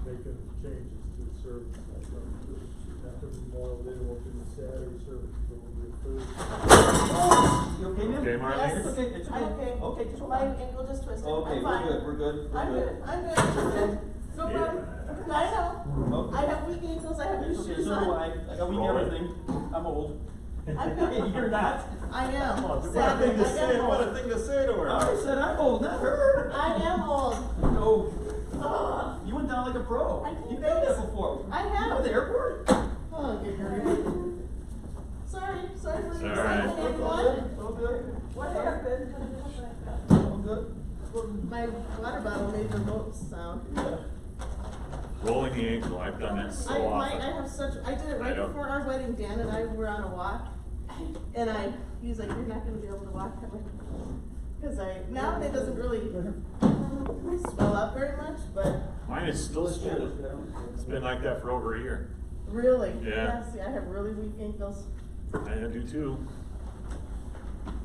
making changes to the service. After Memorial Day, we'll do the Saturday service, so we'll do Thursday. You okay, man? Okay, Marlene? Yes. It's okay, it's okay. I'm okay. Okay, just hold My on. ankle just twisted. Okay, I'm fine. we're good. I'm good. No problem. I know. Okay. I have weak ankles. I have new It's okay, shoes so do on. I got weak everything. I'm old. I'm good. You're not? I am. What a Sadly, thing to I say, am what a old. thing to say to her. I said I'm old, not her. I am old. No. Ugh. You went down like a pro. I did You've done this. that before. I have. You know the airport? Oh, get hurt. Sorry for the It's all right. excitement, everyone. All good. What happened? All good. My water bottle made the most sound. Yeah. Rolling the ankle, I've done that so I often. did it I right don't- before our wedding. Dan and I were on a walk, and he was like, "You're not gonna be able to walk." Because now it doesn't really swell up very much, but Mine is still swollen. It's been like that for over a year. really, Yeah. see, I have really weak ankles, I do too.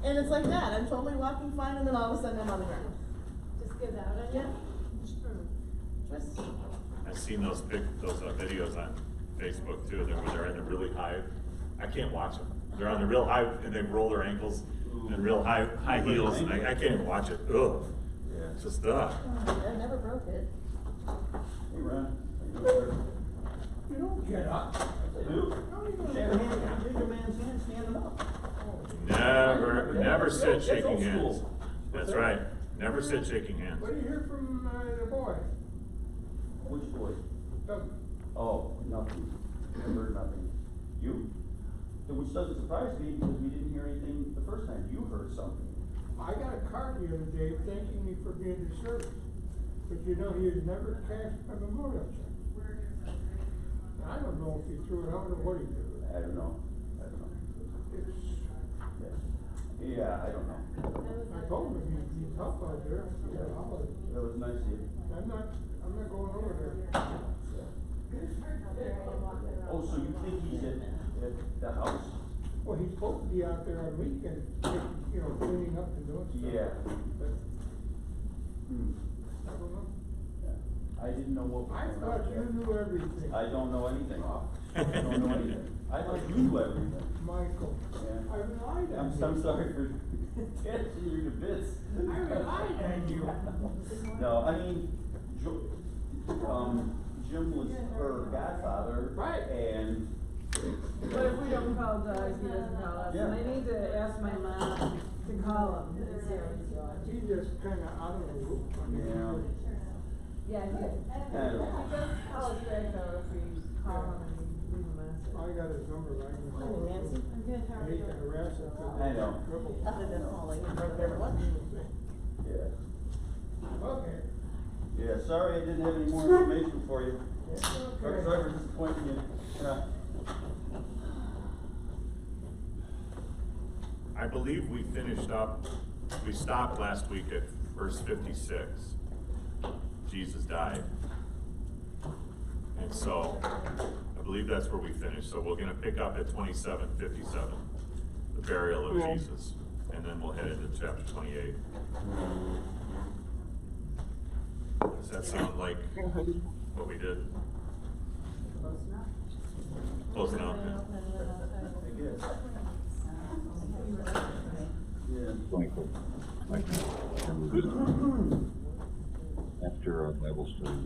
and it's like that. I'm totally walking fine, and then all of a sudden I'm on the ground. Just give out on Yeah. you? Twist. I've seen those videos on Facebook too, where they're in the really high, I can't watch them. They're on the real high, and they roll their ankles in real high heels, and I can't even watch it. Ugh. Yeah. It's just, I never broke it. Hey, Ron. You don't get up. I do. Shake your hand, shake your man's hand, standing up. never sit That's shaking old school. hands. That's right. Never sit shaking hands. What do you hear from the boy? Which boy? Doug? Oh, nothing. I heard nothing. You? Which doesn't surprise me because we didn't hear anything the first time. You heard something. I got a card the other day thanking me for being in service, but you know, he had never cashed a memorial check. I don't know if he threw it out or what he did with it. I don't know. It's, Yeah, I don't know. I told him if he needs help out there, yeah, That was nice of you. I'm not going over there. Oh, so you think he's at the house? Well, he's supposed to be out there on weekends, cleaning up and doing stuff. Yeah. But, Hmm. I don't know. I didn't know what was I going thought on you there. knew everything. I don't know anything. I don't know anything. I thought you knew everything. Michael, Yeah. I relied on you. I'm sorry for catching you to bits. I relied on you. No, I mean, Jim was her godfather. Right. And, But if we don't call Doug, he doesn't call us, and I Yeah. need to ask my mom to call him and see how he's doing. He's just kinda out of the loop. Yeah. Yeah, he does call us back though if we call him and we leave a message. I got his number right in the Morning, phone. Nancy. I'm good, how I are hate you to doing? harass him. 'Cause I know. he's dribble. Other than falling, he broke everyone. yeah. Okay. Yeah, sorry I didn't have any more information for you. Okay. Sorry for disappointing you. Yeah. I believe we stopped last week at verse 56. Jesus died. And so, I believe that's where we finished. So we're gonna pick up at 27:57, the burial of Jesus. And then we'll head into chapter 28. Does that sound like what we did? Close enough. Close enough? Yeah. I guess. Yeah. Michael, after our Bible study,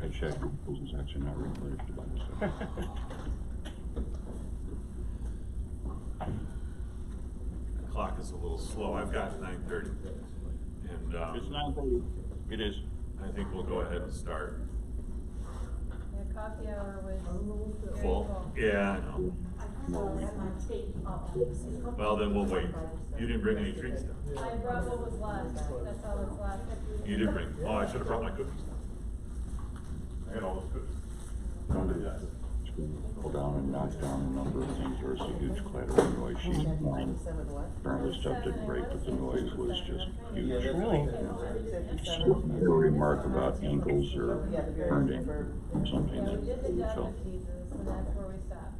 I checked, because it's actually not recorded for Bible study. The clock is a little slow. I've got 9:30. And, It's not, it is. I think we'll go ahead and start. Yeah, coffee hour was very Full? Yeah, I know. Well, then we'll wait. You didn't bring any treats down. I brought what was left, that's all that's left. You did bring, oh, I should have brought my cookies. I got all those cookies. Don't do that. It's going to pull down and knock down a number of things. There was a huge clattering noise. She's fine. Apparently stuff didn't break, but the noise was just huge. Yeah, that's Really? A remark about ankles or burned ankle, something Yeah, we that did the we death felt. of Jesus, and that's where we stopped.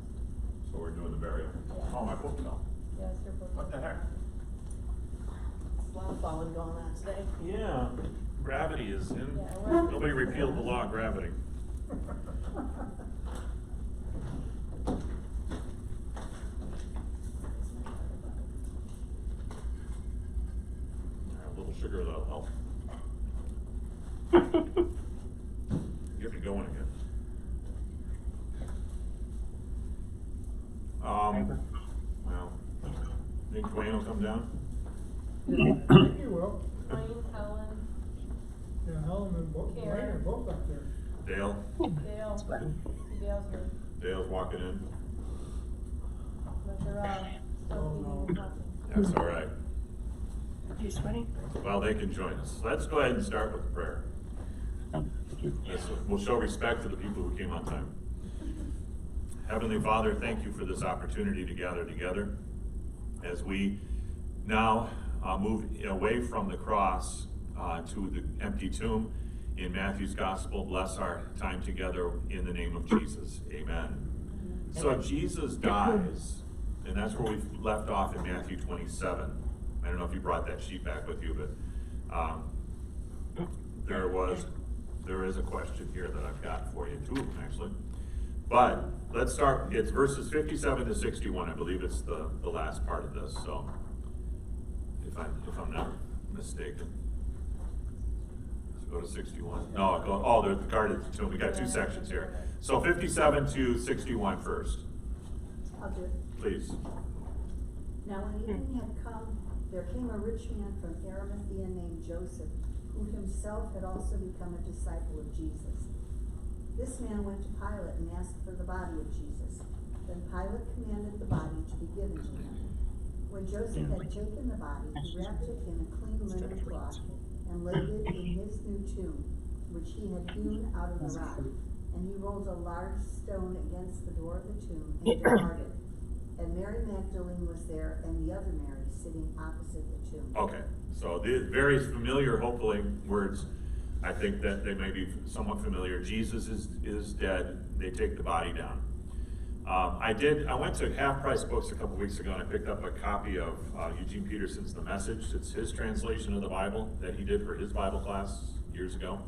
So we're doing the burial. Oh, my book fell. Yes, your book. What the heck? hauling going on today. Yeah, gravity is in, Yeah, we're- nobody repealed the law of gravity. A little sugar that'll help. Get me going again. Well, think Dwayne will come down? I think you will. Wayne, Helen, Yeah, Helen and Wayne are both up there. Dale? Dale's here, Dale's walking in. but they're all still eating nothing. That's all right. You sweating? Well, they can join us. Let's go ahead and start with prayer. We'll show respect to the people who came on time. Heavenly Father, thank you for this opportunity to gather together as we now move away from the cross to the empty tomb in Matthew's gospel. Bless our time together in the name of Jesus. Amen. So Jesus dies, and that's where we left off in Matthew 27. I don't know if you brought that sheet back with you, but there is a question here that I've got for you, two of them actually. But let's start, it's verses 57 to 61, I believe it's the last part of this, so if I'm not mistaken. Let's go to 61. No, there's the guarded tomb. We got two sections here. So 57 to 61 first, I'll do it. please. Now when evening had come, there came a rich man from Arimathea named Joseph, who himself had also become a disciple of Jesus. This man went to Pilate and asked for the body of Jesus. Then Pilate commanded the body to be given to him. When Joseph had taken the body, he wrapped it in a clean linen cloth and laid it in his new tomb, which he had hewn out of the rock. And he rolled a large stone against the door of the tomb and departed. And Mary Magdalene was there, and the other Mary sitting opposite the tomb. Okay, so the very familiar, hopefully, words. I think that they may be somewhat familiar. Jesus is dead. They take the body down. I went to Half Price Books a couple weeks ago and I picked up a copy of Eugene Peterson's The Message. It's his translation of the Bible that he did for his Bible class years ago.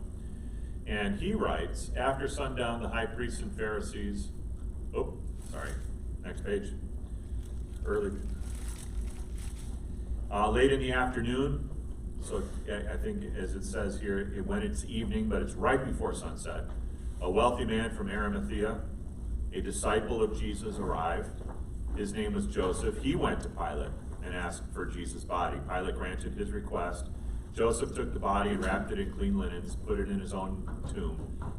And he writes, after sundown, the high priests and Pharisees, next page, early, late in the afternoon, so I think as it says here, when it's evening, but it's right before sunset, a wealthy man from Arimathea, a disciple of Jesus, arrived. His name was Joseph. He went to Pilate and asked for Jesus' body. Pilate granted his request. Joseph took the body and wrapped it in clean linens, put it in his own tomb,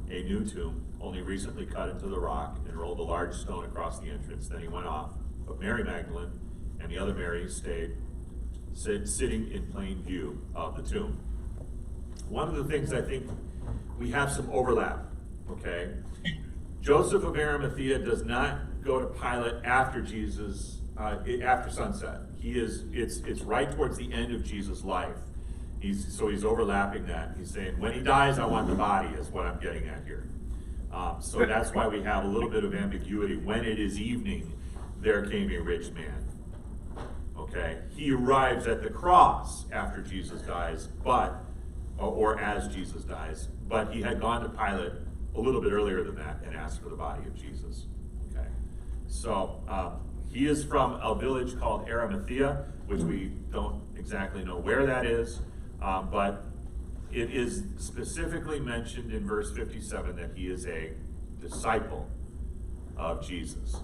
a new tomb, only recently cut into the rock, and rolled a large stone across the entrance. Then he went off. But Mary Magdalene and the other Mary stayed sitting in plain view of the tomb. One of the things I think we have some overlap, okay? Joseph of Arimathea does not go to Pilate after Jesus, after sunset. It's right towards the end of Jesus' life. He's overlapping that. He's saying, when he dies, I want the body, is what I'm getting at here. So that's why we have a little bit of ambiguity. When it is evening, there came a rich man. Okay, he arrives at the cross after Jesus dies, or as Jesus dies, but he had gone to Pilate a little bit earlier than that and asked for the body of Jesus. Okay, so he is from a village called Arimathea, which we don't exactly know where that is, but it is specifically mentioned in verse 57 that he is a disciple of Jesus.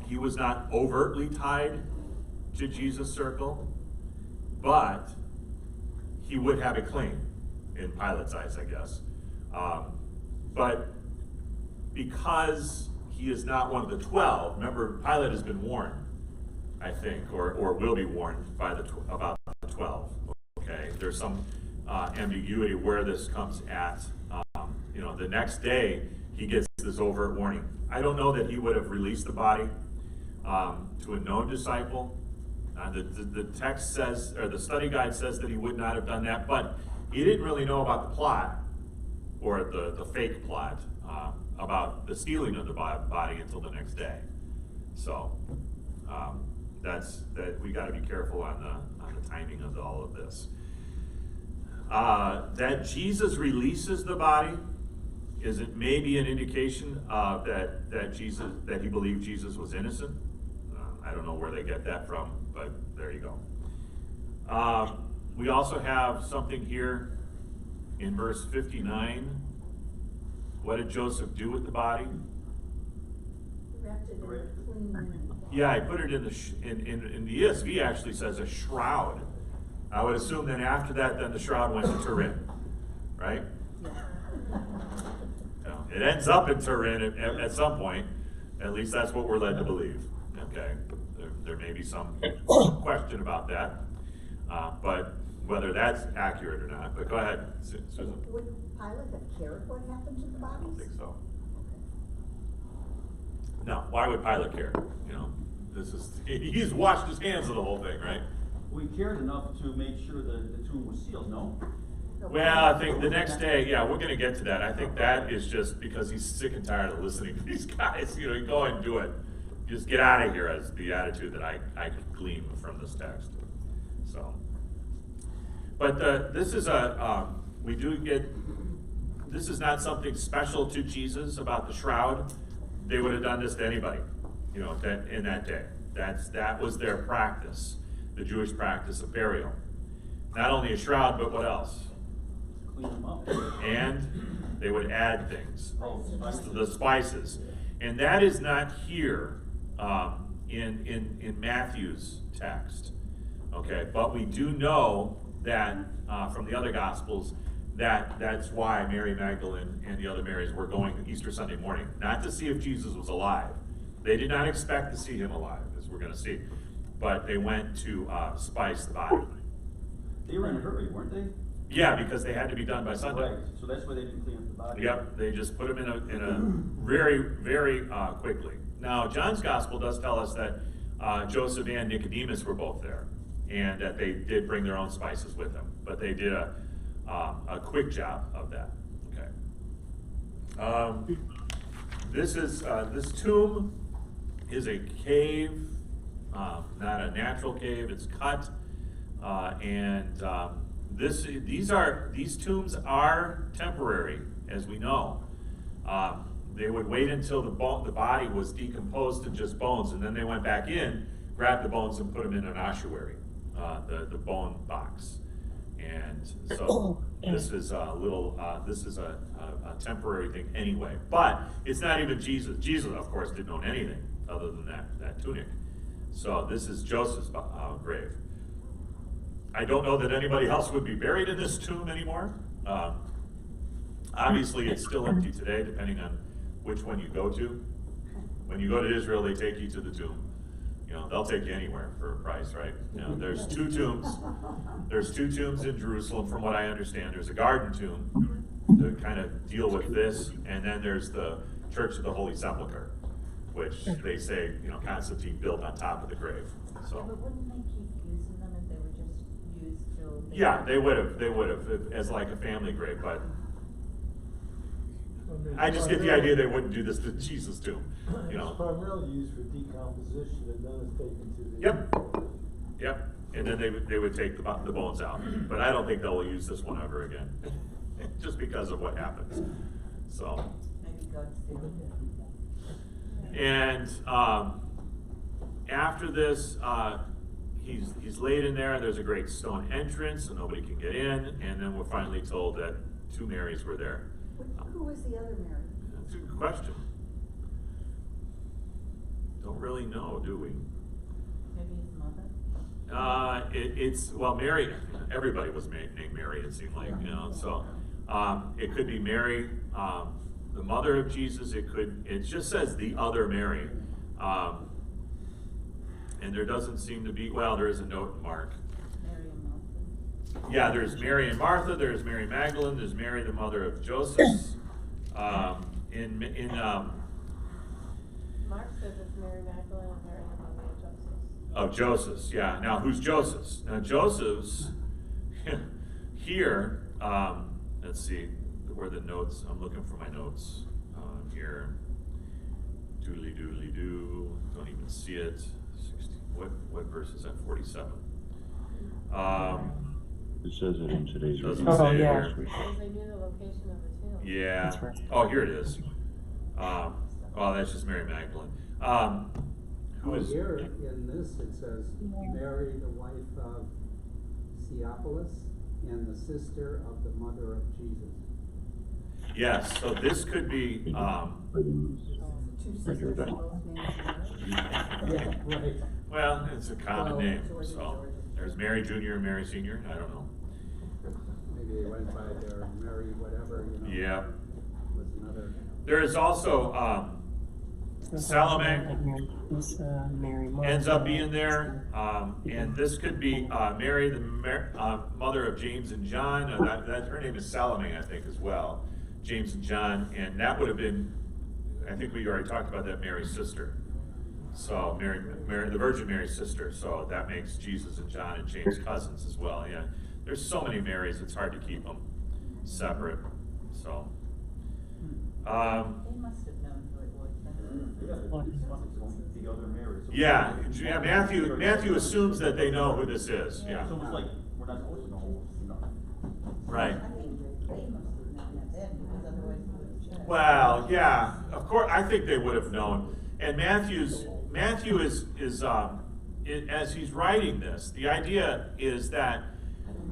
He was not overtly tied to Jesus' circle, but he would have a claim in Pilate's eyes, I guess. But because he is not one of the 12, remember Pilate has been warned, I think, or will be warned by about the 12. Okay, there's some ambiguity where this comes at. The next day he gets this overt warning. I don't know that he would have released the body to a known disciple. The text says, or the study guide says that he would not have done that, but he didn't really know about the plot, or the fake plot, about the stealing of the body until the next day. So, that we gotta be careful on the timing of all of this. That Jesus releases the body, is it maybe an indication that he believed Jesus was innocent? I don't know where they get that from, but there you go. We also have something here in verse 59. What did Joseph do with the body? Wrapped it in clean linen. Yeah, I put it in the ESV actually says a shroud. I would assume then after that, then the shroud went to Turin, right? No, it ends up in Turin at some point. At least that's what we're led to believe. Okay, there may be some question about that, but whether that's accurate or not. But go ahead, Susan. Would Pilate have cared what happened to the I bodies? don't think so. No, why would Pilate care? You know, he's washed his hands of the whole thing, right? We cared enough to make sure that the tomb was sealed, no? Well, I think the next day, yeah, we're gonna get to that. I think that is just because he's sick and tired of listening to these guys. You know, you go and do it. Just get out of here, as the attitude that I could glean from this text. So, but this is this is not something special to Jesus about the shroud. They would have done this to anybody, you know, in that day. That was their practice, the Jewish practice of burial. Not only a shroud, but what else? Clean them up. And they would add things, Oh, the spices. And that is not here in Matthew's text, okay? But we do know that from the other Gospels that's why Mary Magdalene and the other Marys were going Easter Sunday morning, not to see if Jesus was alive. They did not expect to see him alive, as we're going to see, but they went to spice the body. They were in a hurry, weren't they? Yeah, because they had to be done by Sunday. Right, so that's why they didn't clean up the body. Yep, they just put them in a very, very quickly. Now, John's Gospel does tell us that Joseph and Nicodemus were both there, and that they did bring their own spices with them, but they did a quick job of that. Okay. This tomb is a cave, not a natural cave. It's cut, and these tombs are temporary, as we know. They would wait until the body was decomposed to just bones, and then they went back in, grabbed the bones, and put them in an ossuary, the bone box. And so this is a temporary thing anyway. But it's not even Jesus. Jesus, of course, didn't own anything other than that tunic. So this is Joseph's grave. I don't know that anybody else would be buried in this tomb anymore. Obviously, it's still empty today, depending on which one you go to. When you go to Israel, they take you to the tomb. You know, they'll take you anywhere for a price, right? You know, there's two tombs. There's two tombs in Jerusalem, from what I understand. There's a garden tomb to kind of deal with this, and then there's the Church of the Holy Sepulchre, which they say, you know, Constantine built on top of the grave. So. But wouldn't they keep using them if they were just used till? Yeah, they would have, as like a family grave, but I just get the idea they wouldn't do this to Jesus tomb, you know. It's primarily used for decomposition, and then it's taken to the. Yep, and then they would take the bones out, but I don't think they'll use this one ever again, just because of what happens, so. Maybe God's doing it. And after this, he's laid in there. There's a great stone entrance, so nobody can get in. And then we're finally told that two Marys were there. Who was the other Mary? That's a good question. Don't really know, do we? Maybe his mother? Well, Mary. Everybody was named Mary. It seemed like, you know. So it could be Mary, the mother of Jesus. It just says the other Mary. And there doesn't seem to be, well, there is a note in Mark. Mary and Martha. Yeah, there's Mary and Martha, there's Mary Magdalene, there's Mary, the mother of Joseph. Mark says it's Mary Magdalene and Mary, the mother of Joseph. Of Joseph's, yeah. Now, who's Joseph's? Now, Joseph's, here, let's see, where are the notes? I'm looking for my notes here. Doodly doodly doo, don't even see it. 16. what verse is that, 47? It says it in today's Doesn't reading. say it yeah. here. Because they knew the location of the tomb. Yeah. That's right. Oh, here it is. Oh, that's just Mary Magdalene. Who is? Here in this, it says Mary, the wife of Theophilus, and the sister of the mother of Jesus. Yes, so this could be, Two Right here, sisters, then. both named Mary. Yeah, right. well, it's a common Well, name, George and so. George. There's Mary Junior and Mary Senior, I don't know. Maybe they went by their Mary whatever, you know. Yeah. Was another. There is also, Salome Mary ends up being there, and this could be Mary, the mother of James and John. Her name is Salome, I think, as well. James and John, and that would have been, I think we already talked about that, Mary's sister. So Mary, the Virgin Mary's sister. So that makes Jesus and John and James cousins as well. Yeah, there's so many Marys, it's hard to keep them separate. So. They must have known who it was then. The other Mary. So Yeah, Matthew assumes that they know who this is, yeah. So it's like, we're not supposed to know, you know. Right. I think they must have known that then, because otherwise they would have judged. Well, yeah, of course, I think they would have known. And Matthew is as he's writing this, the idea is that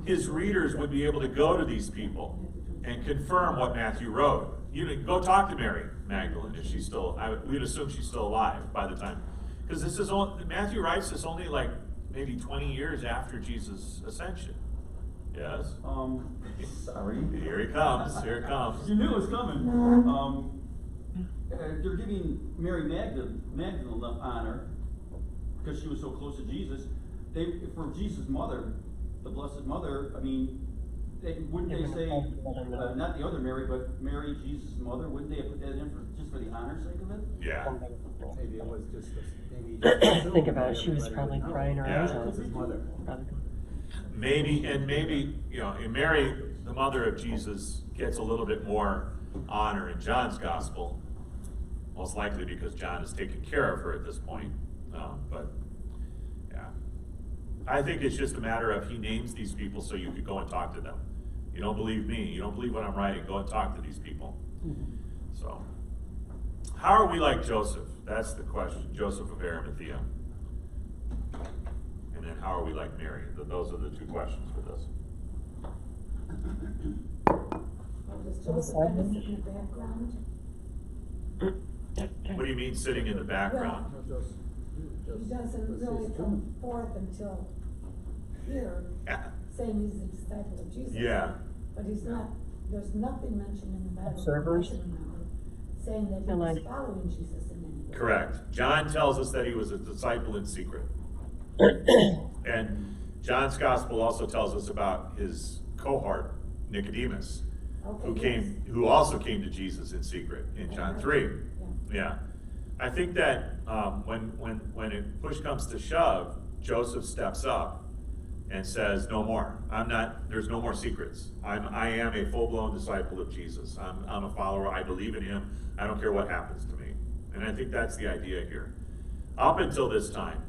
his readers would be able to go to these people and confirm what Matthew wrote. You know, go talk to Mary Magdalene if she's still, we'd assume she's still alive by the time. Because this is only, Matthew writes this only like maybe 20 years after Jesus' ascension. Yes? Sorry. Here he comes, here it comes. You knew it was coming. They're giving Mary Magdalene enough honor because she was so close to Jesus. For Jesus' mother, the Blessed Mother, I mean, wouldn't they say, not the other Mary, but Mary, Jesus' mother, wouldn't they have put that in just for the honor's sake of it? Yeah. Maybe it was just, maybe. Think about it, she was probably crying her eyes Yeah. out. His mother. Maybe, you know, and Mary, the mother of Jesus, gets a little bit more honor in John's gospel, most likely because John has taken care of her at this point. But yeah, I think it's just a matter of he names these people so you could go and talk to them. You don't believe me, you don't believe what I'm writing, go and talk to these people. So, how are we like Joseph? That's the question. Joseph of Arimathea. And then how are we like Mary? Those are the two questions for this. Does Joseph kind of sit in the background? What do you mean sitting in the background? He doesn't really come forth until here, Yeah. saying he's a disciple of Jesus. Yeah. But he's not, there's nothing mentioned in the Bible. Observers? that I can remember, saying that he was following Jesus in any way. Correct. John tells us that he was a disciple in secret. And John's gospel also tells us about his cohort, Nicodemus, who also came to Jesus in secret in John 3. Yeah. I think that when it push comes to shove, Joseph steps up and says, no more. There's no more secrets. I am a full-blown disciple of Jesus. I'm a follower. I believe in him. I don't care what happens to me. And I think that's the idea here. Up until this time,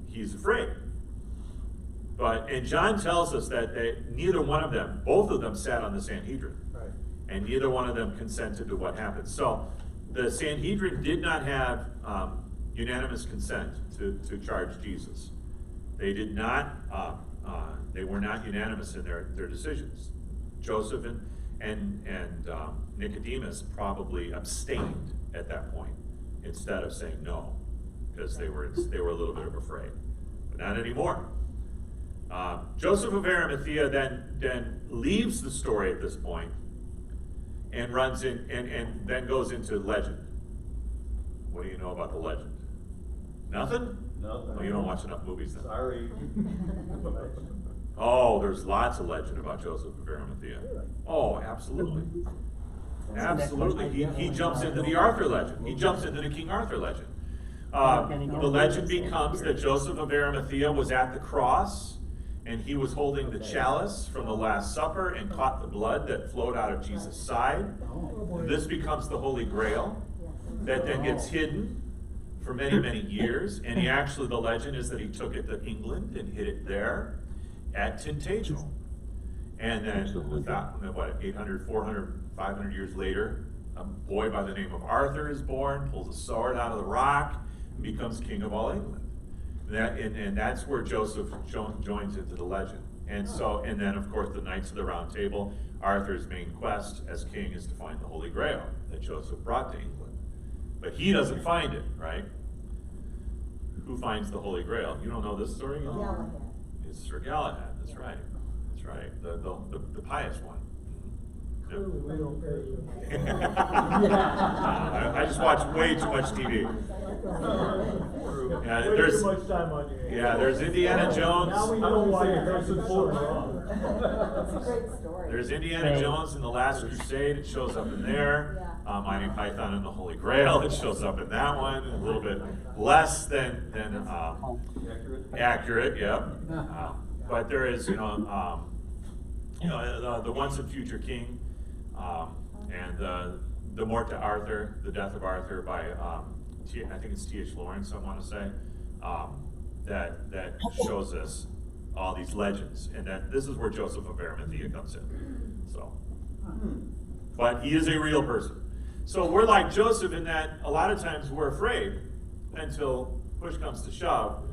he's afraid. And John tells us that neither one of them, both of them sat on the Sanhedrin. Right. And neither one of them consented to what happened. So the Sanhedrin did not have unanimous consent to charge Jesus. They did not, they were not unanimous in their decisions. Joseph and Nicodemus probably abstained at that point instead of saying no, because they were a little bit afraid. But not anymore. Joseph of Arimathea then leaves the story at this point and runs in and then goes into legend. What do you know about the legend? Nothing? Nothing. Oh, you don't watch enough movies then. Sorry. Oh, there's lots of legend about Joseph of Arimathea. Oh, absolutely. Absolutely. He jumps into the Arthur legend. He jumps into the King Arthur legend. The legend becomes that Joseph of Arimathea was at the cross and he was holding the chalice from the Last Supper and caught the blood that flowed out of Jesus' side. This becomes the Holy Grail that then gets hidden for many, many years. And he actually, the legend is that he took it to England and hid it there at Tintagel. And then, what, 800, 400, 500 years later, a boy by the name of Arthur is born, pulls a sword out of the rock, and becomes king of all England. And that's where Joseph joins into the legend. And so, and then of course the Knights of the Round Table, Arthur's main quest as king is to find the Holy Grail that Joseph brought to England. But he doesn't find it, right? Who finds the Holy Grail? You don't know this story? Galahad. It's Sir Galahad, that's right. That's right, the pious one. Clearly, we don't pay. I just watch way too much TV. Yeah, Way there's too much time on your hands. Yeah, there's Indiana Jones. Now we know why Harrison Ford wrong. That's a great story. There's Indiana Jones in the Last Crusade. It shows up in there. Monty Python and the Holy Grail. It shows up in that one. A little bit less than accurate. Yeah. But there is, the once and future king, and the Mort to Arthur, the death of Arthur by I think it's T.H. Lawrence, I want to say, that shows us all these legends, and that this is where Joseph of Arimathea comes in. So, but he is a real person. So we're like Joseph in that a lot of times we're afraid until push comes to shove.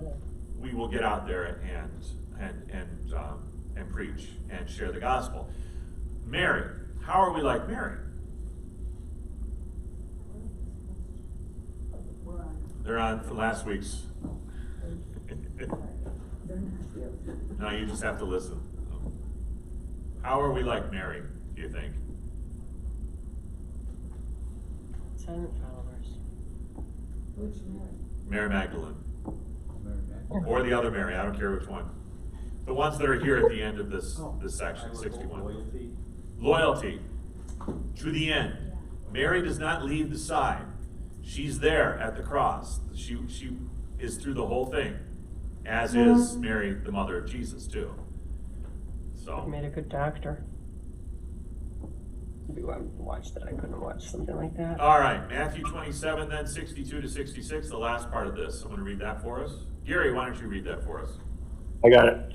We will get out there and preach and share the gospel. Mary, how are we like Mary? They're on for last week's. No, you just have to listen. How are we like Mary, do you think? Silent followers. Which Mary? Mary Magdalene. Or the other Mary, I don't care which one. The ones that are here at the end of this section, 61. Loyalty to the end. Mary does not leave the side. She's there at the cross. She is through the whole thing, as is Mary, the mother of Jesus, too. So Made a good doctor. Maybe I watched that. I couldn't watch something like that. all right, Matthew 27, then 62 to 66, the last part of this. I'm going to read that for us. Gary, why don't you read that for us? I got it.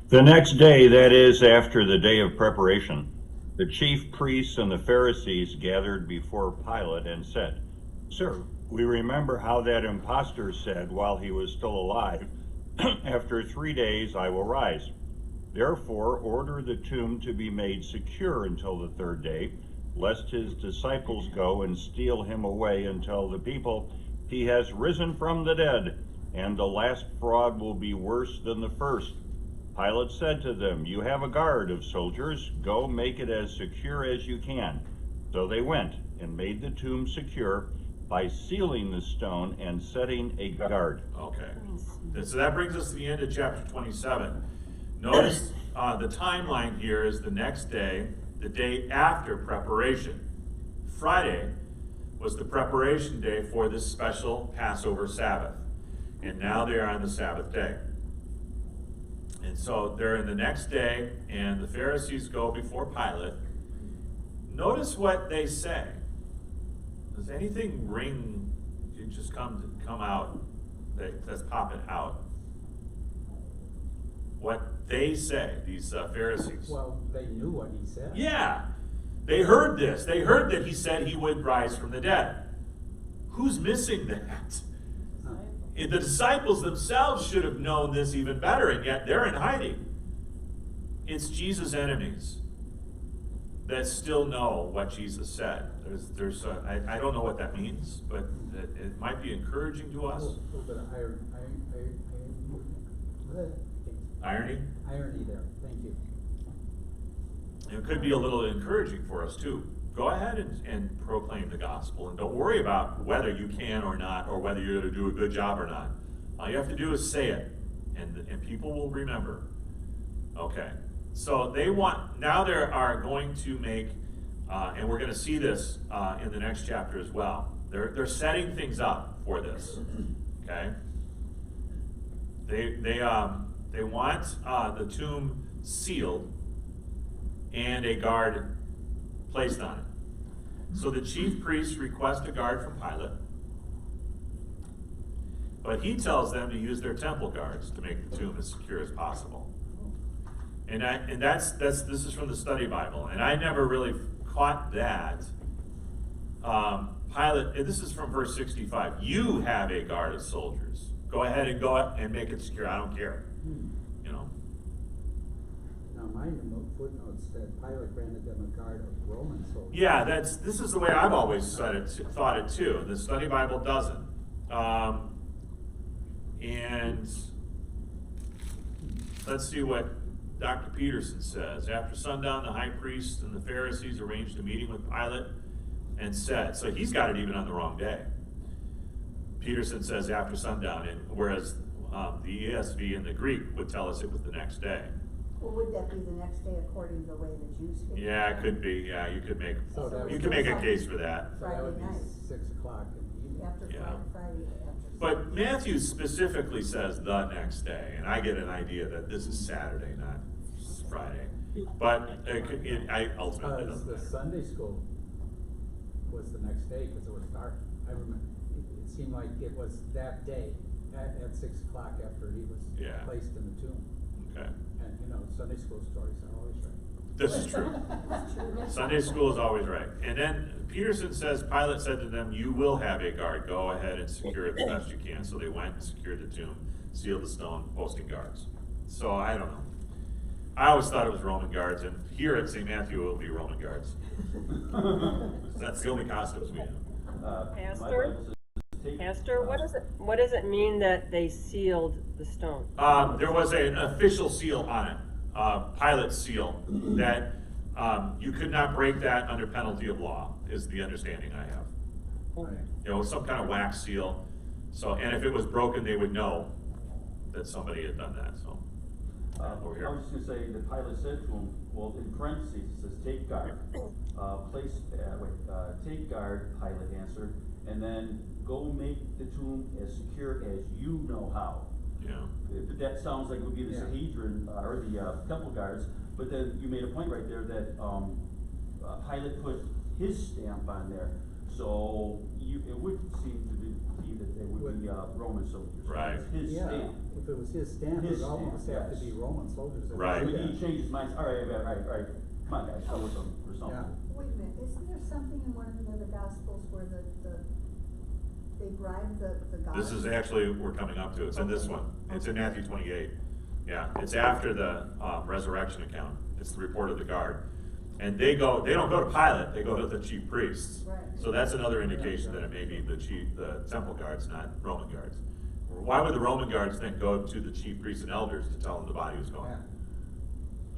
The next day, that is, after the day of preparation, the chief priests and the Pharisees gathered before Pilate and said, "Sir, we remember how that impostor said while he was still alive, 'After 3 days I will rise.' Therefore, order the tomb to be made secure until the third day, lest his disciples go and steal him away and tell the people, 'He has risen from the dead,' and the last fraud will be worse than the first." Pilate said to them, "You have a guard of soldiers. Go make it as secure as you can." So they went and made the tomb secure by sealing the stone and setting a guard. Okay. So that brings us to the end of chapter 27. Notice the timeline here is the next day, the day after preparation. Friday was the preparation day for this special Passover Sabbath. And now they are on the Sabbath day. And so they're in the next day, and the Pharisees go before Pilate. Notice what they say. Does anything ring, it just come out, that's popping out? What they say, these Pharisees. Well, they knew what he said. Yeah, they heard this. They heard that he said he would rise from the dead. Who's missing that? The disciples themselves should have known this even better, and yet they're in hiding. It's Jesus' enemies that still know what Jesus said. I don't know what that means, but it might be encouraging to us. A little bit of Irony? irony there. Thank you. It could be a little encouraging for us too. Go ahead and proclaim the gospel, and don't worry about whether you can or not, or whether you're going to do a good job or not. All you have to do is say it, and people will remember. Okay, so they now they are going to make, and we're going to see this in the next chapter as well. They're setting things up for this. Okay, they want the tomb sealed and a guard placed on it. So the chief priests request a guard from Pilate, But he tells them to use their temple guards to make the tomb as secure as possible. And this is from the study Bible, and I never really caught that. Pilate, and this is from verse 65. You have a guard of soldiers. Go ahead and go and make it secure. I don't care. You know. Now, my footnote said Pilate granted them a guard of Roman soldiers. Yeah, this is the way I've always thought it too. The study Bible doesn't. And let's see what Dr. Peterson says. After sundown, the high priest and the Pharisees arranged a meeting with Pilate and said, so he's got it even on the wrong day. Peterson says after sundown, and whereas the ESV and the Greek would tell us it was the next day. Well, would that be the next day according to the way the Jews figured? Yeah, it could be. Yeah, you could make a case for that. So that would be 6 o'clock in the evening. After Friday after. But Matthew specifically says the next day, and I get an idea that this is Saturday, not Friday. But I ultimately doesn't the matter. Sunday school was the next day because it was dark. I remember it seemed like it was that day at 6 o'clock after he was placed in the tomb. Okay. And you know, Sunday school stories are always right. This is true. Sunday school is always right. And then Peterson says, Pilate said to them, you will have a guard. Go ahead and secure it the best you can. So they went and secured the tomb, sealed the stone, posting guards. So I don't know. I always thought it was Roman guards, and here at St. Matthew it will be Roman guards. That's the only costumes we have. Pastor, what does it mean that they sealed the stone? There was an official seal on it, Pilate's seal, that you could not break that under penalty of law, is the understanding I have. Okay. You know, some kind of wax seal. So, and if it was broken, they would know that somebody had done that. So, over here. I was just going to say that Pilate said to him, well, in parentheses, it says, take guard. Take guard, Pilate answered, and then go make the tomb as secure as you know how. Yeah. That sounds like it would be the Sanhedrin, or the temple guards, but then you made a point right there that Pilate put his stamp on there, so it would seem to be that they would be Roman soldiers. Right. It's his stamp. If it was his stamp, it would almost have to be Roman soldiers. that Right. would do He that. changed his mind. All right. Come on, guys, show us some or something. Yeah. Wait a minute, isn't there something in one of the other gospels where they bribe the guards? This is actually, we're coming up to, it's in this one. It's in Matthew 28. Yeah, it's after the resurrection account. It's the report of the guard. And they don't go to Pilate, they go to the chief priests. Right. So that's another indication that it may be the temple guards, not Roman guards. Why would the Roman guards then go to the chief priests and elders to tell them the body was gone?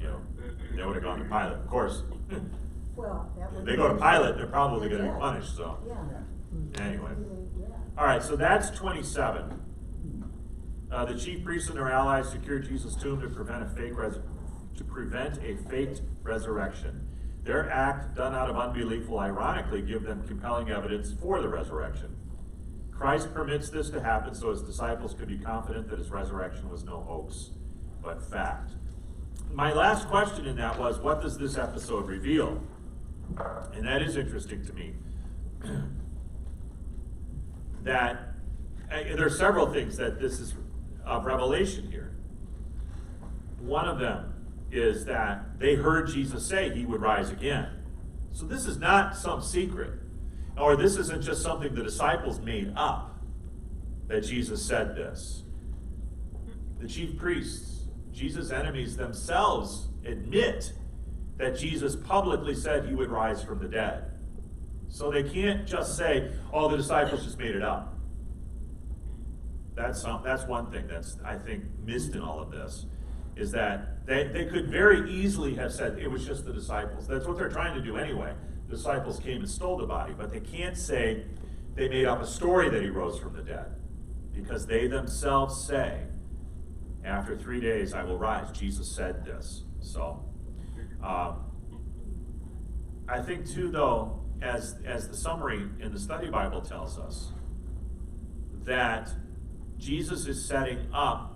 Yeah. You know, they would have gone to Pilate, of course. Well, that would. If they go to Pilate, they're probably gonna be punished, so. Yeah. Anyway. Yeah. All right, so that's 27. The chief priests and their allies secured Jesus' tomb to prevent a faked resurrection. Their act, done out of unbelief, will ironically give them compelling evidence for the resurrection. Christ permits this to happen so his disciples could be confident that his resurrection was no hoax, but fact. My last question in that was, what does this episode reveal? And that is interesting to me. That there are several things that this is of revelation here. One of them is that they heard Jesus say he would rise again. So this is not some secret, or this isn't just something the disciples made up, that Jesus said this. The chief priests, Jesus' enemies themselves, admit that Jesus publicly said he would rise from the dead. So they can't just say, oh, the disciples just made it up. That's one thing that's, I think, missed in all of this, is that they could very easily have said it was just the disciples. That's what they're trying to do anyway. The disciples came and stole the body, but they can't say they made up a story that he rose from the dead, because they themselves say, after 3 days I will rise. Jesus said this. So I think too, though, as the summary in the study Bible tells us, that Jesus is setting up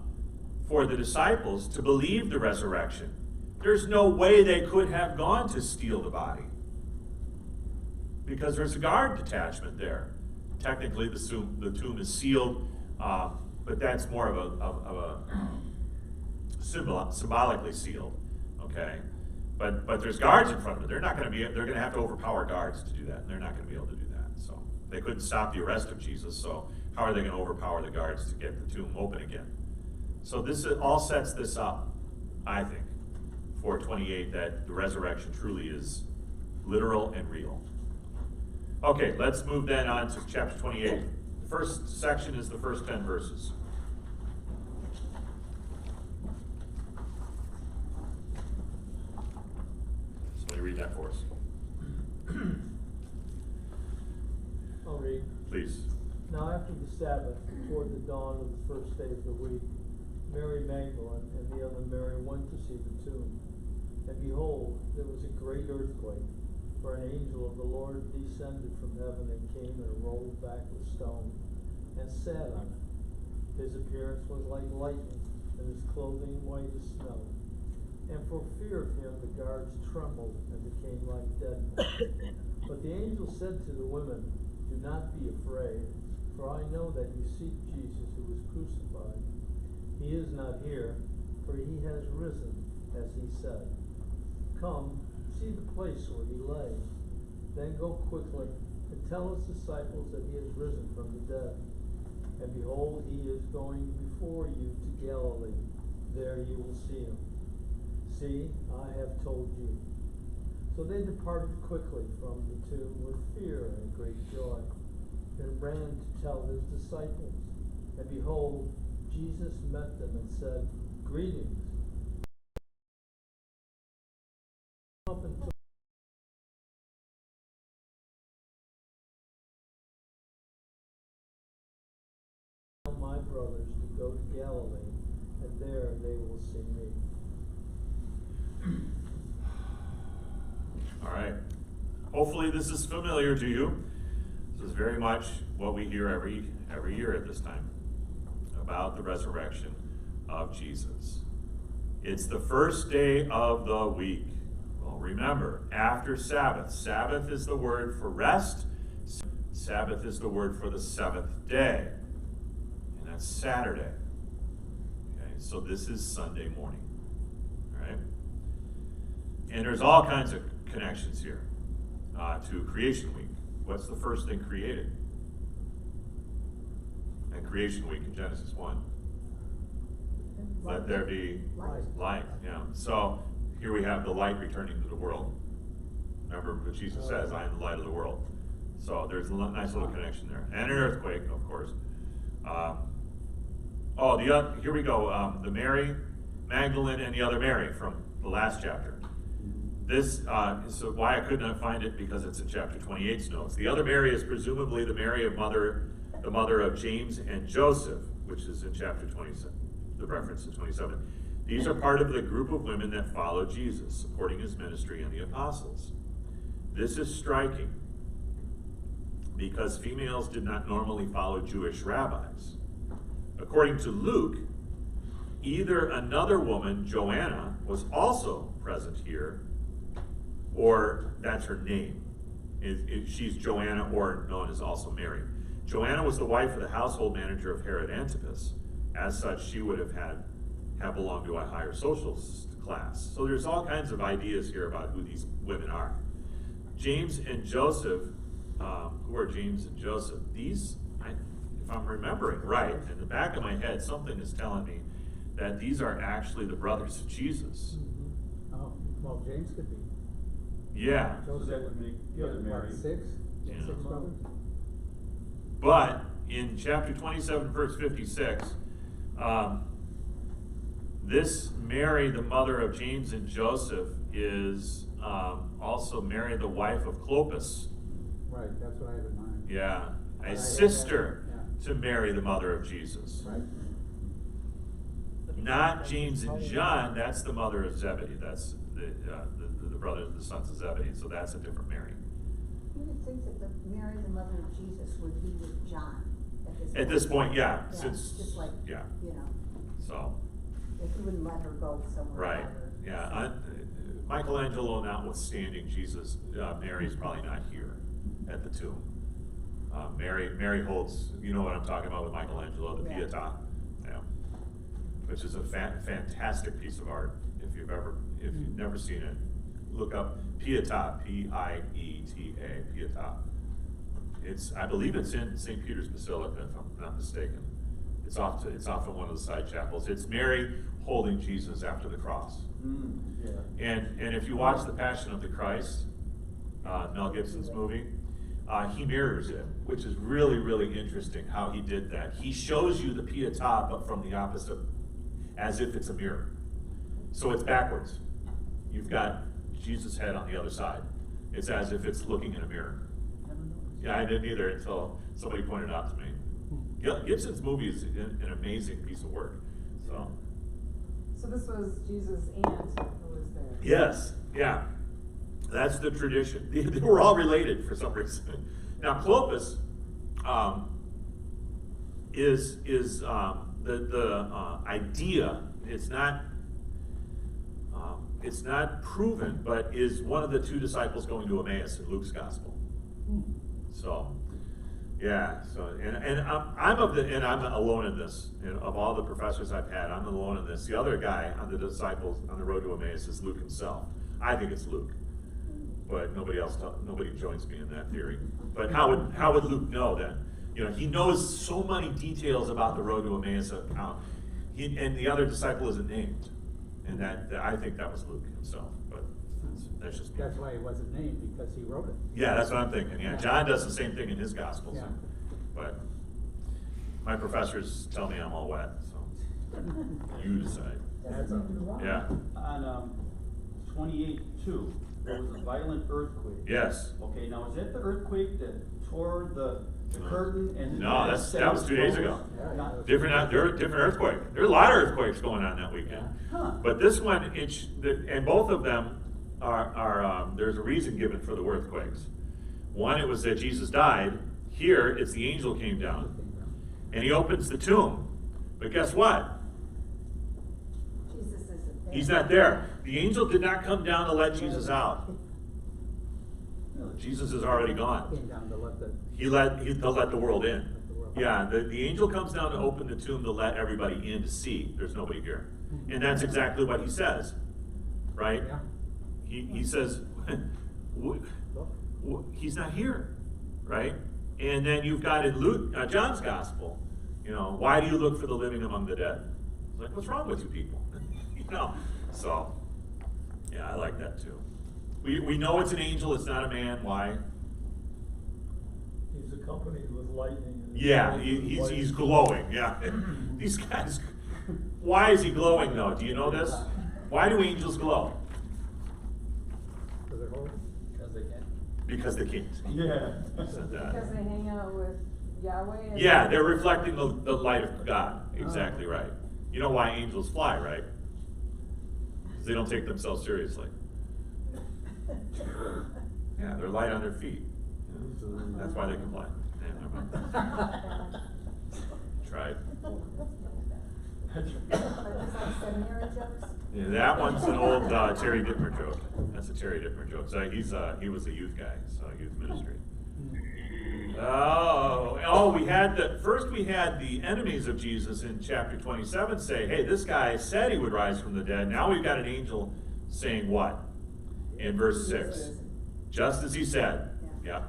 for the disciples to believe the resurrection. There's no way they could have gone to steal the body, because there's a guard detachment there. Technically, the tomb is sealed But that's more of a symbolically sealed, okay? But there's guards in front of it. They're going to have to overpower guards to do that, and they're not going to be able to do that. So they couldn't stop the arrest of Jesus, so how are they going to overpower the guards to get the tomb open again? So this all sets this up, I think, for 28, that the resurrection truly is literal and real. Okay, let's move then on to chapter 28. The first section is the first 10 verses. Somebody read that for us. I'll read. Please. Now after the Sabbath, toward the dawn of the first day of the week, Mary Magdalene and the other Mary went to see the tomb. And behold, there was a great earthquake, for an angel of the Lord descended from heaven and came and rolled back the stone and sat on it. His appearance was like lightning, and his clothing white as snow. And for fear of him, the guards trembled and became like dead men. But the angel said to the women, "Do not be afraid, for I know that you seek Jesus who was crucified. He is not here, for he has risen, as he said. Come, see the place where he lay. Then go quickly and tell his disciples that he has risen from the dead. And behold, he is going before you to Galilee. There you will see him. See, I have told you." So they departed quickly from the tomb with fear and great joy, and ran to tell his disciples. And behold, Jesus met them and said, "Greetings." Up and tell my brothers to go to Galilee, and there they will see me. All right. Hopefully this is familiar to you. This is very much what we hear every year at this time about the resurrection of Jesus. It's the first day of the week. Well, remember, after Sabbath. Sabbath is the word for rest. Sabbath is the word for the seventh day. And that's Saturday. Okay, so this is Sunday morning. All right? And there's all kinds of connections here to creation week. What's the first thing created? And creation week in Genesis 1. Let there be light. Yeah. So here we have the light returning to the world. Remember what Jesus says, "I am the light of the world." So there's a nice little connection there. And an earthquake, of course. Here we go. The Mary Magdalene and the other Mary from the last chapter. This is why I could not find it, because it's in chapter 28's notes. The other Mary is presumably the Mary of the mother of James and Joseph, which is in chapter 27, the reference in 27. These are part of the group of women that followed Jesus, supporting his ministry and the apostles. This is striking because females did not normally follow Jewish rabbis. According to Luke, either another woman, Joanna, was also present here, or that's her name. She's Joanna, or known as also Mary. Joanna was the wife of the household manager of Herod Antipas. As such, she would have belonged to a higher social class. So there's all kinds of ideas here about who these women are. James and Joseph, who are James and Joseph? These, if I'm remembering right, in the back of my head, something is telling me that these are actually the brothers of Jesus. Mm-hmm. Oh, well, James could be. Yeah. So that would make the other Mary. Six? Yeah. Six brothers? But in chapter 27, verse 56, this Mary, the mother of James and Joseph, is also Mary, the wife of Clopas. Right, that's what I have in mind. Yeah, a sister to Mary, the mother of Jesus. Right. Not James and John, that's the mother of Zebedee. That's the brother of the sons of Zebedee, so that's a different Mary. You would think that Mary, the mother of Jesus, would be with John At this point, yeah. Yeah, Since, just like, yeah. you know, So, if he wouldn't let her go somewhere. right, yeah. Michelangelo notwithstanding, Mary's probably not here at the tomb. Mary holds, you know what I'm talking about with Michelangelo, the Pietà, yeah, which is a fantastic piece of art. If you've never seen it, look up Pietà, P-I-E-T-A, Pietà. I believe it's in St. Peter's Basilica, if I'm not mistaken. It's off in one of the side chapels. It's Mary holding Jesus after the cross. Yeah. And if you watch The Passion of the Christ, Mel Gibson's movie, he mirrors it, which is really, really interesting how he did that. He shows you the Pietà, but from the opposite, as if it's a mirror. So it's backwards. You've got Jesus' head on the other side. It's as if it's looking in a mirror. Yeah, I didn't either until somebody pointed it out to me. Gibson's movie is an amazing piece of work. So this was Jesus' aunt who was there. Yes, yeah. That's the tradition. They were all related for some reason. Now, Clopas is the idea. It's not proven, but is one of the two disciples going to Emmaus in Luke's gospel. So, yeah. So, and I'm alone in this. Of all the professors I've had, I'm alone in this. The other guy on the disciples on the road to Emmaus is Luke himself. I think it's Luke, but nobody joins me in that theory. But how would Luke know then? He knows so many details about the road to Emmaus account, and the other disciple isn't named, and that I think that was Luke himself. But that's just me. That's why he wasn't named, because he wrote it. Yeah, that's what I'm thinking. Yeah, John does the same thing in his Gospels. Yeah. But my professors tell me I'm all wet, so you decide. Doesn't make you wrong. Yeah. On 28:2, there was a violent earthquake. Yes. Okay, now is that the earthquake that tore the curtain and? No, that was 2 days ago. Yeah. Different earthquake. There are a lot of earthquakes going on that weekend. Huh. But this one, and both of them are there's a reason given for the earthquakes. One, it was that Jesus died. Here, it's the angel came down, and he opens the tomb. But guess what? Jesus isn't there. He's not there. The angel did not come down to let Jesus out. Jesus is already gone. Came down to let the world in. Yeah, the angel comes down to open the tomb to let everybody in to see there's nobody here. And that's exactly what he says, right? Yeah. He says, he's not here, right? And then you've got in John's gospel, why do you look for the living among the dead? It's like, what's wrong with you people? So, yeah, I like that too. We know it's an angel, it's not a man. Why? He's accompanied with lightning. Yeah, he's glowing. Yeah, these guys. Why is he glowing though? Do you know this? Why do angels glow? Because they're holy. Because they can. Because they can't. Yeah. Because they hang out with Yahweh. And Yeah, they're reflecting the light of God. Exactly right. You know why angels fly, right? Because they don't take themselves seriously. Yeah, they're light on their feet. That's why they can fly. Yeah, never mind. Tried. Are these like seminary jokes? Yeah, that one's an old Terry Dittmer joke. That's a Terry Dittmer joke. So he was a youth guy, so youth ministry. We had the enemies of Jesus in chapter 27 say, hey, this guy said he would rise from the dead. Now we've got an angel saying what? In verse 6. Just as he said. Yeah.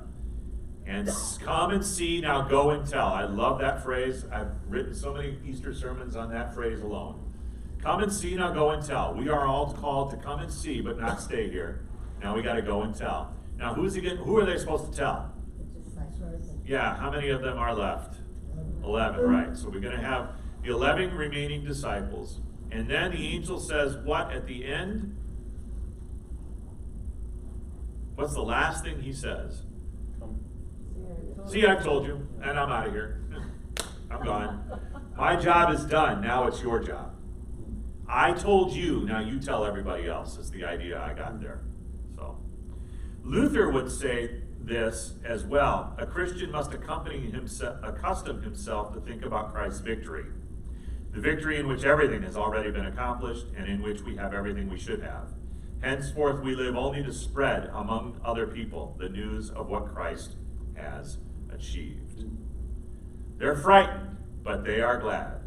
And come and see, now go and tell. I love that phrase. I've written so many Easter sermons on that phrase alone. Come and see, now go and tell. We are all called to come and see, but not stay here. Now we got to go and tell. Now who are they supposed to tell? Yeah, how many of them are left? 11, right. So we're going to have the 11 remaining disciples. And then the angel says what at the end? What's the last thing he says? See, I've told you, and I'm out of here. I'm gone. My job is done. Now it's your job. I told you, now you tell everybody else, is the idea I got there. So, Luther would say this as well. A Christian must accustom himself to think about Christ's victory. The victory in which everything has already been accomplished and in which we have everything we should have. Henceforth we live only to spread among other people the news of what Christ has achieved. They're frightened, but they are glad.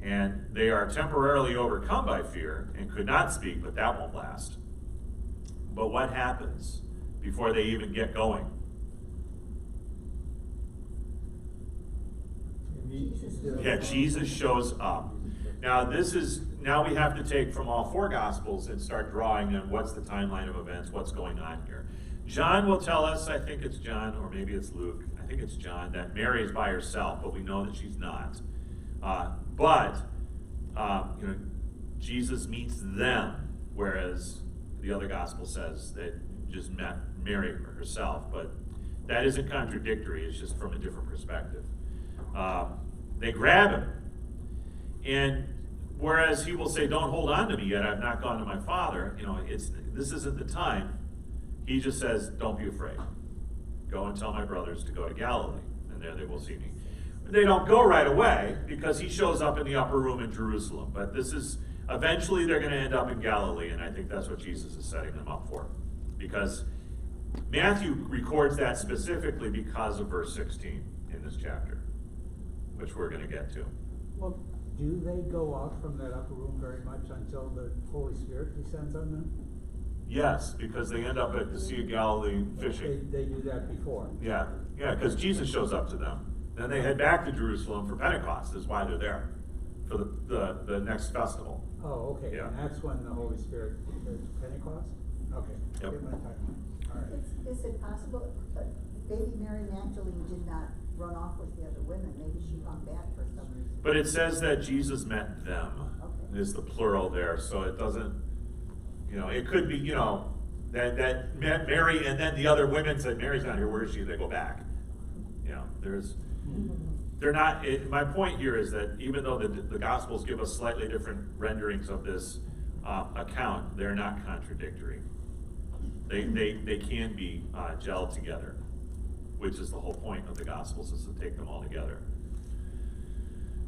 And they are temporarily overcome by fear and could not speak, but that won't last. But what happens before they even get going? Yeah, Jesus shows up. Now we have to take from all four Gospels and start drawing on what's the timeline of events, what's going on here. John will tell us, I think it's John, or maybe it's Luke, I think it's John, that Mary is by herself, but we know that she's not. Jesus meets them, whereas the other Gospel says that just met Mary herself, but that isn't contradictory, it's just from a different perspective. They grab him, and whereas he will say, don't hold on to me yet, I've not gone to my Father, this isn't the time. He just says, don't be afraid. Go and tell my brothers to go to Galilee, and there they will see me. They don't go right away, because he shows up in the upper room in Jerusalem, but eventually they're going to end up in Galilee, and I think that's what Jesus is setting them up for. Because Matthew records that specifically because of verse 16 in this chapter, which we're going to get to. Well, do they go out from that upper room very much until the Holy Spirit descends on them? Yes, because they end up at the Sea of Galilee fishing. They do that before. Yeah, because Jesus shows up to them. Then they head back to Jerusalem for Pentecost, is why they're there, for the next festival. Oh, okay, Yeah. and that's when the Holy Spirit, Pentecost? Okay. Yep. Get my timeline. All right. Is it possible, baby Mary Magdalene did not run off with the other women, maybe she ran back for some reason? But it says that Jesus met them, is the plural there, so it doesn't, it could be, that met Mary and then the other women said, Mary's not here, where is she? They go back. They're not, my point here is that even though the Gospels give us slightly different renderings of this account, they're not contradictory. They can be gelled together, which is the whole point of the Gospels, is to take them all together.